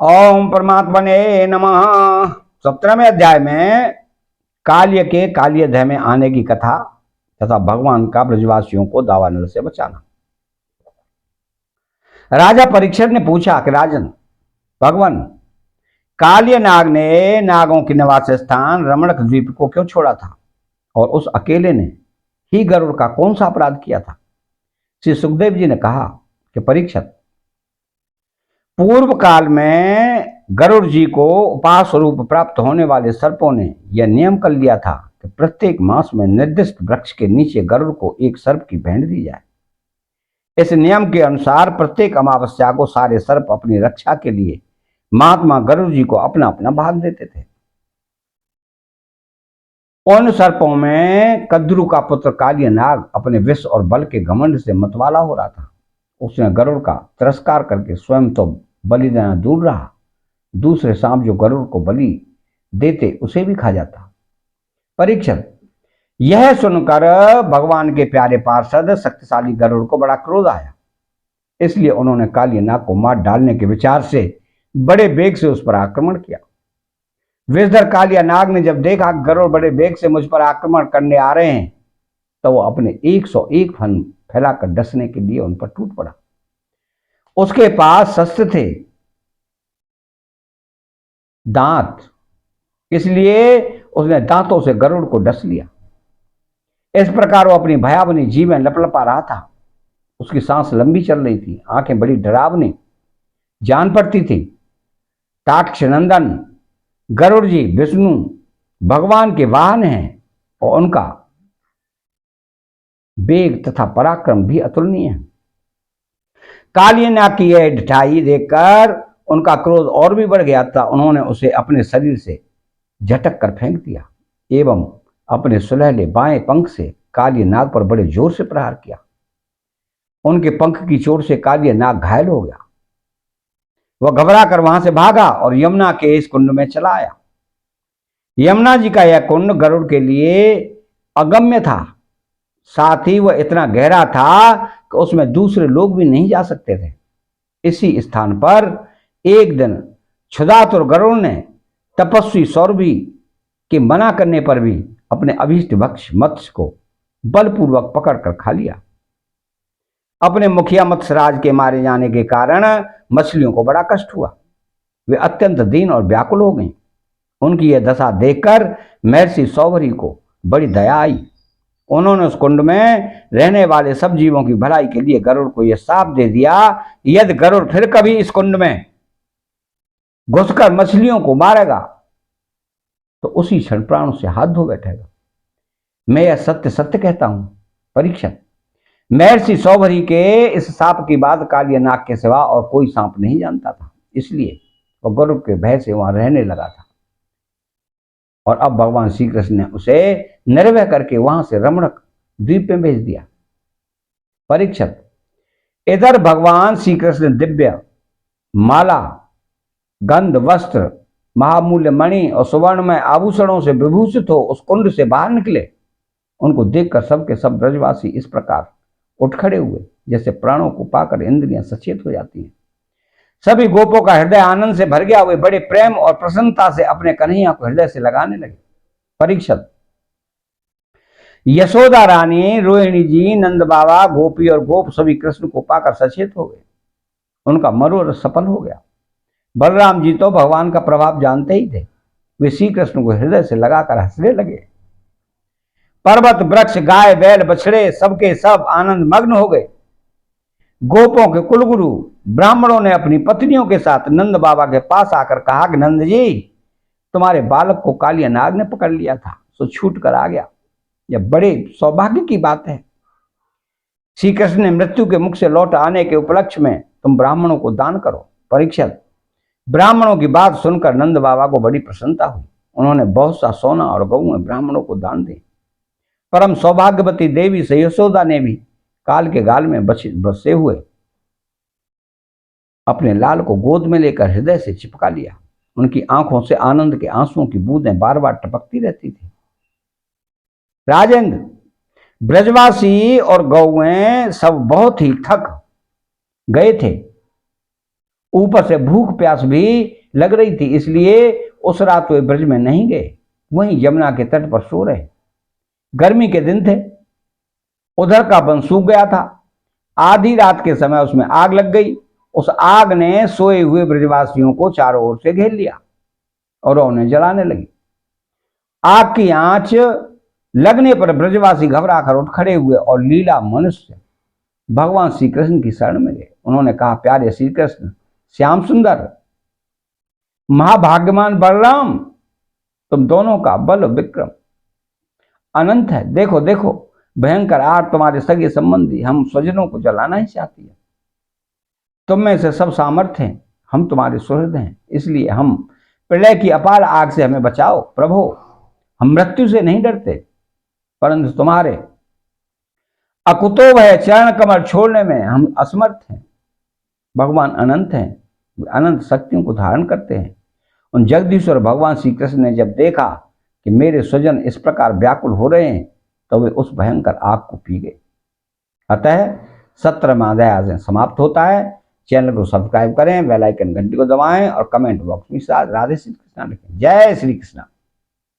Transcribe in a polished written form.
ओम परमात्मने नमः। 17वें अध्याय में काल्य के काल्यध्य में आने की कथा तथा भगवान का ब्रजवासियों को दावानल से बचाना। राजा परीक्षित ने पूछा कि राजन, भगवान काल्य नाग ने नागों के निवास स्थान रमणक द्वीप को क्यों छोड़ा था और उस अकेले ने ही गरुड़ का कौन सा अपराध किया था? श्री सुखदेव जी ने कहा कि परीक्षित, पूर्व काल में गरुड़ जी को उपास स्वरूप प्राप्त होने वाले सर्पों ने यह नियम कर लिया था कि प्रत्येक मास में निर्दिष्ट वृक्ष के नीचे गरुड़ को एक सर्प की भेंट दी जाए। इस नियम के अनुसार प्रत्येक अमावस्या को सारे सर्प अपनी रक्षा के लिए महात्मा गरुड़ जी को अपना अपना भाग देते थे। उन सर्पों में कद्रु का पुत्र काल्य नाग अपने विष और बल के घमंड से मतवाला हो रहा था। उसने गरुड़ का तिरस्कार करके स्वयं तो बलि देना दूर रहा, दूसरे सांप जो गरुड़ को बलि देते उसे भी खा जाता। परीक्षित, यह सुनकर भगवान के प्यारे पार्षद शक्तिशाली गरुड़ को बड़ा क्रोध आया। इसलिए उन्होंने काल्य नाग को मार डालने के विचार से बड़े वेग से उस पर आक्रमण किया। विषधर काल्य नाग ने जब देखा गरुड़ बड़े वेग से मुझ पर आक्रमण करने आ रहे हैं तो वो अपने 101 फन फैलाकर डसने के लिए उन पर टूट पड़ा। उसके पास शस्त्र थे, दांत, इसलिए उसने दांतों से गरुड़ को डस लिया। इस प्रकार वो अपनी भयावनी जीवें लपलपा रहा था। उसकी सांस लंबी चल रही थी, आंखें बड़ी डरावनी जान पड़ती थी। ताक्ष नंदन गरुड़ जी विष्णु भगवान के वाहन हैं और उनका वेग तथा पराक्रम भी अतुलनीय है। काल्य नाग की यह ढिठाई देखकर उनका क्रोध और भी बढ़ गया था। उन्होंने उसे अपने शरीर से झटक कर फेंक दिया एवं अपने सुनहले बाएं पंख से काल्य नाग पर बड़े जोर से प्रहार किया। उनके पंख की चोट से काल्य नाग घायल हो गया। वह घबरा कर वहां से भागा और यमुना के इस कुंड में चला आया। यमुना जी का यह कुंड गरुड़ के लिए अगम्य था, साथ ही वह इतना गहरा था कि उसमें दूसरे लोग भी नहीं जा सकते थे। इसी स्थान पर एक दिन क्षुधातुर गरुड़ ने तपस्वी सौरभी के मना करने पर भी अपने अभीष्ट भक्ष मत्स्य को बलपूर्वक पकड़कर खा लिया। अपने मुखिया मत्स्यराज के मारे जाने के कारण मछलियों को बड़ा कष्ट हुआ। वे अत्यंत दीन और व्याकुल हो गईं। उनकी यह दशा देखकर महर्षि सौभरी को बड़ी दया आई। उन्होंने उस कुंड में रहने वाले सब जीवों की भलाई के लिए गरुड़ को यह शाप दे दिया, यदि गरुड़ फिर कभी इस कुंड में घुसकर मछलियों को मारेगा तो उसी क्षण प्राणों से हाथ धो बैठेगा। मैं यह सत्य सत्य कहता हूं परीक्षित, महर्षि सौभरी के इस सांप की बात काल्य नाग के सिवा और कोई सांप नहीं जानता था, इसलिए वह गरुड़ के भय से वहां रहने लगा था। और अब भगवान श्री कृष्ण ने उसे निर्भय करके वहां से रमणक द्वीप में भेज दिया। परीक्षित, इधर भगवान श्री कृष्ण दिव्य माला, गंध, वस्त्र, महामूल्य मणि और सुवर्णमय आभूषणों से विभूषित हो उस कुंड से बाहर निकले। उनको देखकर सबके सब ब्रजवासी इस प्रकार उठ खड़े हुए जैसे प्राणों को पाकर इंद्रियां सचेत हो जाती हैं। सभी गोपों का हृदय आनंद से भर गया। वे बड़े प्रेम और प्रसन्नता से अपने कन्हैया को हृदय से लगाने लगे। परीक्षित, यशोदा रानी, रोहिणी जी, नंद बाबा, गोपी और गोप सभी कृष्ण को पाकर सचेत हो गए। उनका मनोरथ सफल हो गया। बलराम जी तो भगवान का प्रभाव जानते ही थे। वे श्री कृष्ण को हृदय से लगाकर हंसने लगे। पर्वत, वृक्ष, गाय, बैल, बछड़े सबके सब आनंद मग्न हो गए। गोपों के कुलगुरु ब्राह्मणों ने अपनी पत्नियों के साथ नंद बाबा के पास आकर कहा कि नंद जी, तुम्हारे बालक को काल्य नाग ने पकड़ लिया था, सो छूट कर आ गया। यह बड़े सौभाग्य की बात है। श्री कृष्ण ने मृत्यु के मुख से लौट आने के उपलक्ष्य में तुम ब्राह्मणों को दान करो। परीक्षित, ब्राह्मणों की बात सुनकर नंद बाबा को बड़ी प्रसन्नता हुई। उन्होंने बहुत सा सोना और गऊ ब्राह्मणों को दान दी। परम सौभाग्यवती देवी से यशोदा ने भी काल के गाल में बसे हुए अपने लाल को गोद में लेकर हृदय से चिपका लिया। उनकी आंखों से आनंद के आंसुओं की बूंदें बार बार टपकती रहती थी। राजेंद्र, ब्रजवासी और गौएं सब बहुत ही थक गए थे। ऊपर से भूख प्यास भी लग रही थी, इसलिए उस रात वे ब्रज में नहीं गए, वहीं यमुना के तट पर सो रहे। गर्मी के दिन थे, उधर का वन सूख गया था। आधी रात के समय उसमें आग लग गई। उस आग ने सोए हुए ब्रजवासियों को चारों ओर से घेर लिया और उन्हें जलाने लगी। आग की आंच लगने पर ब्रजवासी घबरा कर उठ खड़े हुए और लीला मनुष्य भगवान श्री कृष्ण की शरण में गए। उन्होंने कहा, प्यारे श्री कृष्ण, श्याम सुंदर, महाभाग्यवान बलराम, तुम दोनों का बल विक्रम अनंत है। देखो देखो, भयंकर आग तुम्हारे सगे संबंधी हम स्वजनों को जलाना ही चाहती है। तुम में से सब सामर्थ्य हैं, हम तुम्हारे सुहृद हैं, इसलिए हम प्रलय की अपार आग से हमें बचाओ। प्रभु, हम मृत्यु से नहीं डरते, परंतु तुम्हारे अकुतो वह चरण कमल छोड़ने में हम असमर्थ हैं। भगवान अनंत हैं, वे अनंत शक्तियों को धारण करते हैं। उन जगदीश्वर भगवान श्री कृष्ण ने जब देखा कि मेरे स्वजन इस प्रकार व्याकुल हो रहे हैं, तो वे उस भयंकर आग को पी गए। अतः 17वां अध्याय आज समाप्त होता है। चैनल को सब्सक्राइब करें, बेल आइकन घंटी को दबाएं और कमेंट बॉक्स में राधे श्री कृष्णा लिखें। जय श्री कृष्णा।